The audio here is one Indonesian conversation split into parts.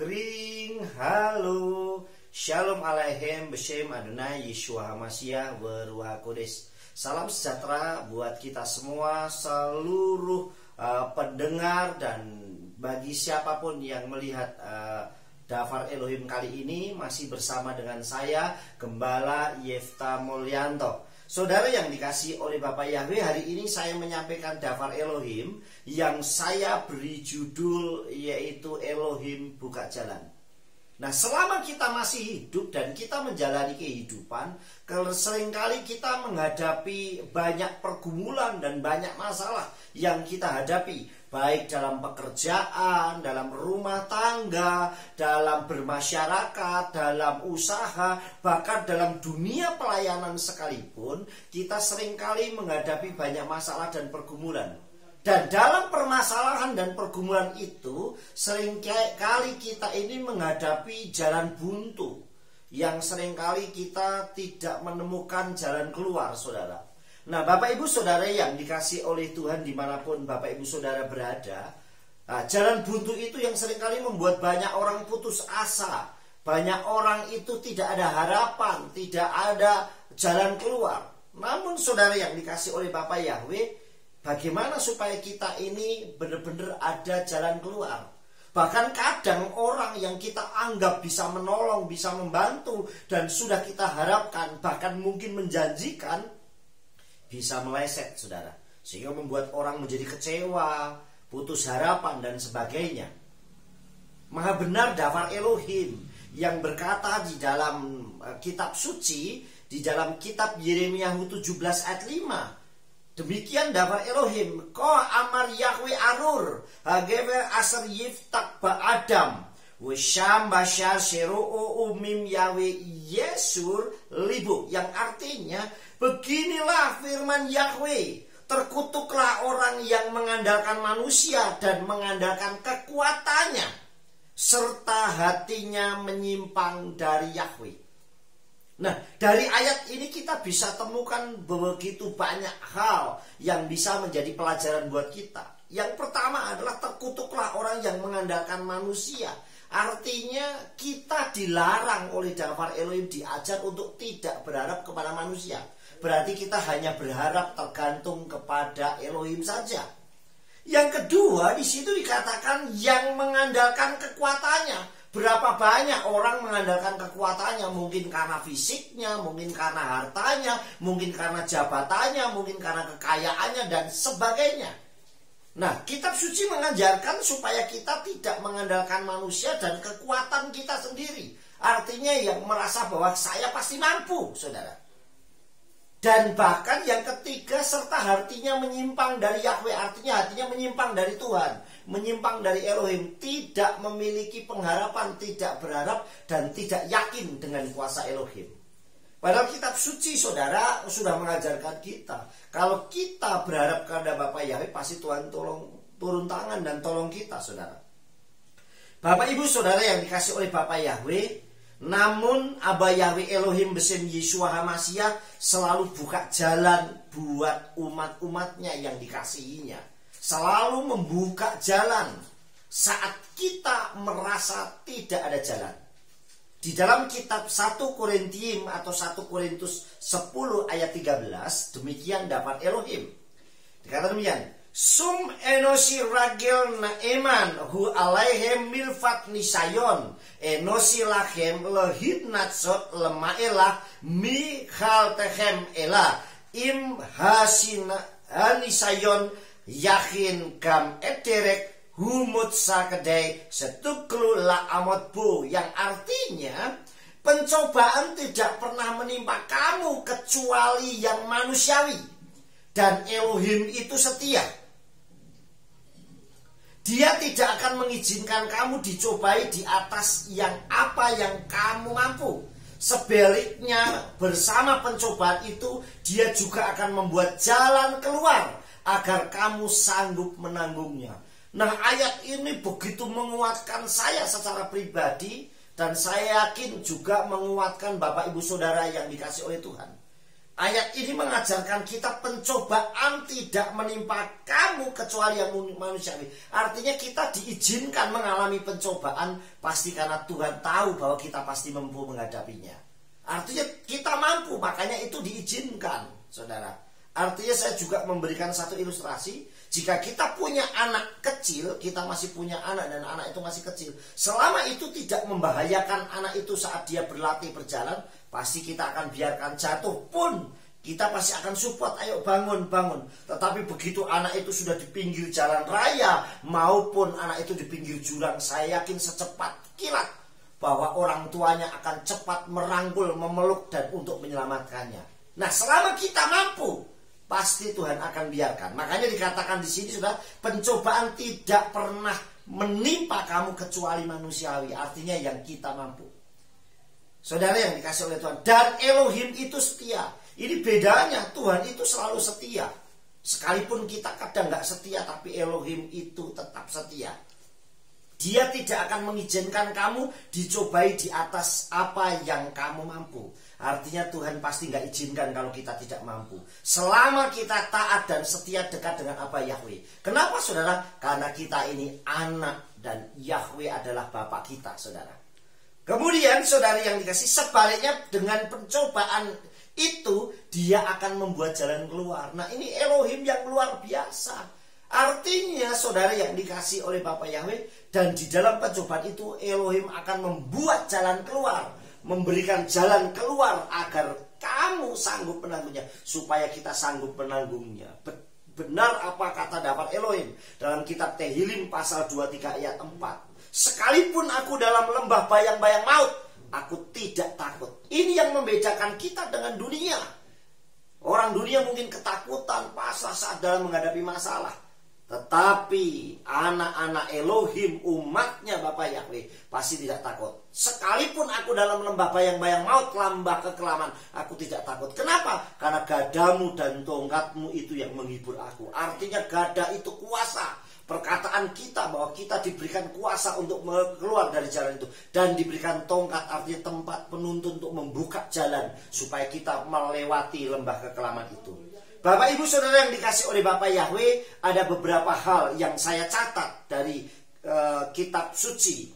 Kring, halo, shalom aleichem, beshem Adonai Yeshua HaMashiach Beruah Kudus. Salam sejahtera buat kita semua, seluruh pendengar dan bagi siapapun yang melihat Dafar Elohim kali ini masih bersama dengan saya, Gembala Yefta Mulyanto. Saudara yang dikasihi oleh Bapak Yahweh, hari ini saya menyampaikan Dafar Elohim yang saya beri judul yaitu Elohim Buka Jalan. Nah, selama kita masih hidup dan kita menjalani kehidupan, seringkali kita menghadapi banyak pergumulan dan banyak masalah yang kita hadapi, baik dalam pekerjaan, dalam rumah tangga, dalam bermasyarakat, dalam usaha, bahkan dalam dunia pelayanan sekalipun, kita seringkali menghadapi banyak masalah dan pergumulan. Dan dalam permasalahan dan pergumulan itu, seringkali kita ini menghadapi jalan buntu, yang seringkali kita tidak menemukan jalan keluar, saudara. Nah, Bapak Ibu Saudara yang dikasih oleh Tuhan dimanapun Bapak Ibu Saudara berada, jalan buntu itu yang seringkali membuat banyak orang putus asa. Banyak orang itu tidak ada harapan, tidak ada jalan keluar. Namun saudara yang dikasih oleh Bapak Yahweh, bagaimana supaya kita ini benar-benar ada jalan keluar? Bahkan kadang orang yang kita anggap bisa menolong, bisa membantu, dan sudah kita harapkan, bahkan mungkin menjanjikan, bisa meleset, saudara. Sehingga membuat orang menjadi kecewa, putus harapan, dan sebagainya. Maha benar Dafar Elohim yang berkata di dalam kitab suci, di dalam kitab Yeremia 17 ayat 5. Demikian Dafar Elohim, Ko amar Yahweh arur, hagever aser yiftak ba'adam, wisham bashar sheru'u umim Yahweh Yesur libu. Yang artinya, beginilah firman Yahweh, terkutuklah orang yang mengandalkan manusia dan mengandalkan kekuatannya, serta hatinya menyimpang dari Yahweh. Nah, dari ayat ini kita bisa temukan begitu banyak hal yang bisa menjadi pelajaran buat kita. Yang pertama adalah terkutuklah orang yang mengandalkan manusia. Artinya kita dilarang oleh Dafar Elohim, diajar untuk tidak berharap kepada manusia. Berarti kita hanya berharap tergantung kepada Elohim saja. Yang kedua, di situ dikatakan yang mengandalkan kekuatannya. Berapa banyak orang mengandalkan kekuatannya, mungkin karena fisiknya, mungkin karena hartanya, mungkin karena jabatannya, mungkin karena kekayaannya, dan sebagainya. Nah, kitab suci mengajarkan supaya kita tidak mengandalkan manusia dan kekuatan kita sendiri. Artinya yang merasa bahwa saya pasti mampu, saudara. Dan bahkan yang ketiga, serta hatinya menyimpang dari Yahweh. Artinya hatinya menyimpang dari Tuhan, menyimpang dari Elohim, tidak memiliki pengharapan, tidak berharap, dan tidak yakin dengan kuasa Elohim. Padahal kitab suci, saudara, sudah mengajarkan kita, kalau kita berharap kepada Bapak Yahweh, pasti Tuhan turun tangan dan tolong kita, saudara. Bapak Ibu Saudara yang dikasih oleh Bapak Yahweh, namun Abah Yahweh Elohim besem Yeshua HaMashiach selalu buka jalan buat umat-umatnya yang dikasihinya. Selalu membuka jalan saat kita merasa tidak ada jalan. Di dalam kitab 1 Korintium atau 1 Korintus 10 ayat 13, demikian dapat Elohim. Dikatakan demikian, Sum enosi ragil naeman hu alaihem milfat nisayon enosi lachem lehit natsot lemaelah michal tehem elah im hasina anisayon yakin gam ederek humut sakedai setuklu la amotbu. Yang artinya pencobaan tidak pernah menimpa kamu kecuali yang manusiawi, dan Elohim itu setia. Dia tidak akan mengizinkan kamu dicobai di atas yang apa yang kamu mampu. Sebaliknya, bersama pencobaan itu, dia juga akan membuat jalan keluar agar kamu sanggup menanggungnya. Nah, ayat ini begitu menguatkan saya secara pribadi, dan saya yakin juga menguatkan Bapak Ibu Saudara yang dikasih oleh Tuhan. Ayat ini mengajarkan kita pencobaan tidak menimpa kamu kecuali yang manusiawi. Artinya kita diizinkan mengalami pencobaan pasti karena Tuhan tahu bahwa kita pasti mampu menghadapinya. Artinya kita mampu, makanya itu diizinkan, saudara. Artinya saya juga memberikan satu ilustrasi. Jika kita punya anak kecil, kita masih punya anak dan anak itu masih kecil. Selama itu tidak membahayakan anak itu saat dia berlatih berjalan, pasti kita akan biarkan jatuh pun kita pasti akan support, ayo bangun, bangun. Tetapi begitu anak itu sudah di pinggir jalan raya maupun anak itu di pinggir jurang, saya yakin secepat kilat bahwa orang tuanya akan cepat merangkul, memeluk dan untuk menyelamatkannya. Nah, selama kita mampu, pasti Tuhan akan biarkan. Makanya dikatakan di sini sudah, pencobaan tidak pernah menimpa kamu kecuali manusiawi. Artinya yang kita mampu. Saudara yang dikasih oleh Tuhan. Dan Elohim itu setia. Ini bedanya, Tuhan itu selalu setia. Sekalipun kita kadang gak setia, tapi Elohim itu tetap setia. Dia tidak akan mengizinkan kamu dicobai di atas apa yang kamu mampu. Artinya Tuhan pasti gak izinkan kalau kita tidak mampu. Selama kita taat dan setia dekat dengan apa Yahweh. Kenapa saudara? Karena kita ini anak dan Yahweh adalah Bapa kita, saudara. Kemudian saudara yang dikasih, sebaliknya dengan pencobaan itu dia akan membuat jalan keluar. Nah, ini Elohim yang luar biasa. Artinya saudara yang dikasih oleh Bapa Yahweh, dan di dalam pencobaan itu Elohim akan membuat jalan keluar, memberikan jalan keluar agar kamu sanggup menanggungnya, supaya kita sanggup menanggungnya. Benar apa kata dapat Elohim dalam kitab Tehillim pasal 23 ayat 4. Sekalipun aku dalam lembah bayang-bayang maut, aku tidak takut. Ini yang membedakan kita dengan dunia. Orang dunia mungkin ketakutan, pasrah saat dalam menghadapi masalah. Tetapi anak-anak Elohim, umatnya Bapa Yahweh, pasti tidak takut. Sekalipun aku dalam lembah bayang-bayang maut, lembah kekelaman, aku tidak takut. Kenapa? Karena gadamu dan tongkatmu itu yang menghibur aku. Artinya gada itu kuasa. Perkataan kita bahwa kita diberikan kuasa untuk keluar dari jalan itu. Dan diberikan tongkat, artinya tempat penuntun untuk membuka jalan supaya kita melewati lembah kekelaman itu. Bapak ibu saudara yang dikasih oleh Bapak Yahweh, ada beberapa hal yang saya catat dari kitab suci,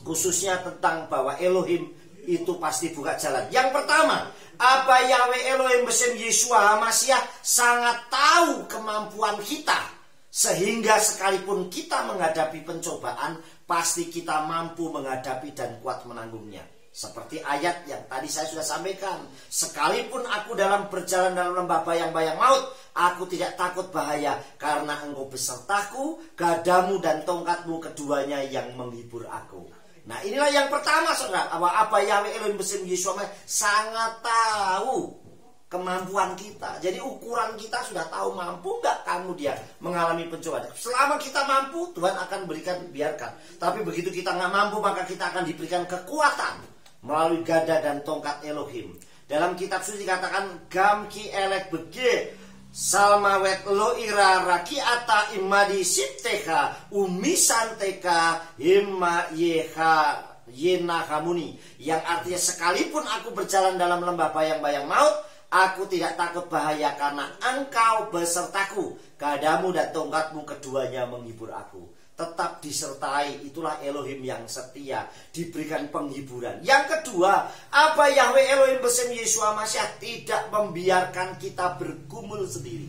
khususnya tentang bahwa Elohim itu pasti buka jalan. Yang pertama, Abba Yahweh Elohim Besem Yeshua HaMashiach sangat tahu kemampuan kita. Sehingga sekalipun kita menghadapi pencobaan, pasti kita mampu menghadapi dan kuat menanggungnya. Seperti ayat yang tadi saya sudah sampaikan. Sekalipun aku dalam berjalan dalam lembah bayang-bayang maut, aku tidak takut bahaya, karena engkau besertaku, gadamu dan tongkatmu keduanya yang menghibur aku. Nah, inilah yang pertama saudara, Abba Yahweh Elohim Besem Yeshua sangat tahu kemampuan kita. Jadi ukuran kita sudah tahu mampu nggak kamu dia mengalami pencobaan. Selama kita mampu, Tuhan akan berikan, biarkan. Tapi begitu kita nggak mampu, maka kita akan diberikan kekuatan melalui gada dan tongkat Elohim. Dalam kitab suci dikatakan, Gam ki elek bege salmawet lo ira rakiata imadi sipteka umisanteka himma yeha yenahamuni. Yang artinya sekalipun aku berjalan dalam lembah bayang-bayang maut, aku tidak takut bahaya karena engkau besertaku. Gadamu dan tongkatmu keduanya menghibur aku. Tetap disertai, itulah Elohim yang setia, diberikan penghiburan. Yang kedua, Abba Yahweh Elohim Besem Yeshua HaMashiach tidak membiarkan kita bergumul sendiri.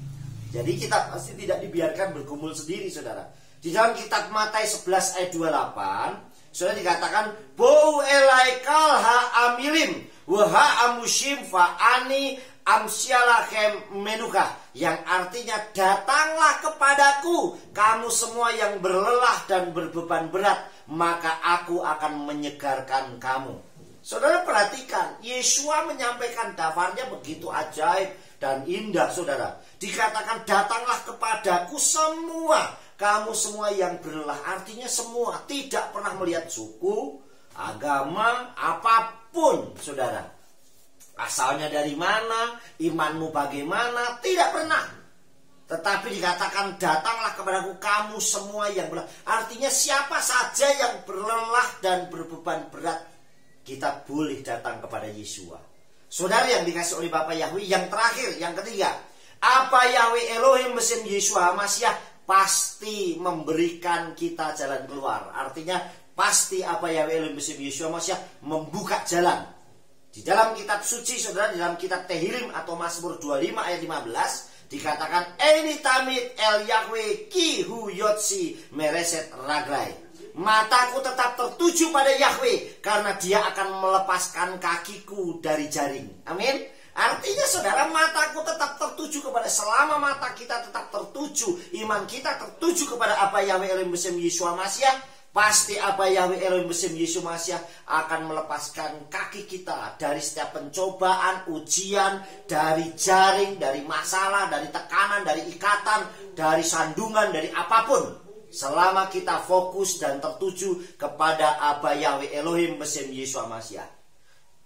Jadi kita pasti tidak dibiarkan bergumul sendiri, saudara. Di dalam kitab Matius 11 ayat 28, saudara dikatakan, Bou elaikal ha amilim waha amushim fa'ani amsyalachem menukah, yang artinya datanglah kepadaku kamu semua yang berlelah dan berbeban berat, maka aku akan menyegarkan kamu. Saudara perhatikan, Yeshua menyampaikan daftarnya begitu ajaib dan indah, saudara. Dikatakan datanglah kepadaku semua, kamu semua yang berlelah. Artinya semua, tidak pernah melihat suku, agama, apapun, saudara. Asalnya dari mana, imanmu bagaimana, tidak pernah. Tetapi dikatakan datanglah kepadaku kamu semua yang berlelah. Artinya siapa saja yang berlelah dan berbeban berat, kita boleh datang kepada Yeshua. Saudara yang dikasih oleh Bapa Yahweh, yang terakhir, yang ketiga, apa Yahweh Elohim Besem Yeshua HaMashiach pasti memberikan kita jalan keluar. Artinya pasti apa Yahweh Elohim Besem Yeshua HaMashiach membuka jalan. Di dalam kitab suci, saudara, di dalam kitab Tehillim atau Mazmur 25 ayat 15 dikatakan Eni tamid el Yahweh ki hu yotsi mereset raglai. Mataku tetap tertuju pada Yahweh karena dia akan melepaskan kakiku dari jaring. Amin. Artinya saudara, mataku tetap tertuju kepada, selama mata kita tetap tertuju, iman kita tertuju kepada apa Yahweh Elohim Besem Yeshua HaMashiach, pasti apa Yahweh Elohim Besem Yeshua HaMashiach akan melepaskan kaki kita dari setiap pencobaan, ujian, dari jaring, dari masalah, dari tekanan, dari ikatan, dari sandungan, dari apapun. Selama kita fokus dan tertuju kepada apa Yahweh Elohim Besem Yeshua HaMashiach,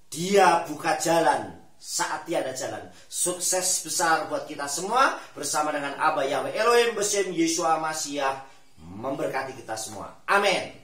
dia buka jalan saat tiada jalan. Sukses besar buat kita semua bersama dengan Abba Yahweh Elohim Besem Yeshua HaMashiach memberkati kita semua. Amin.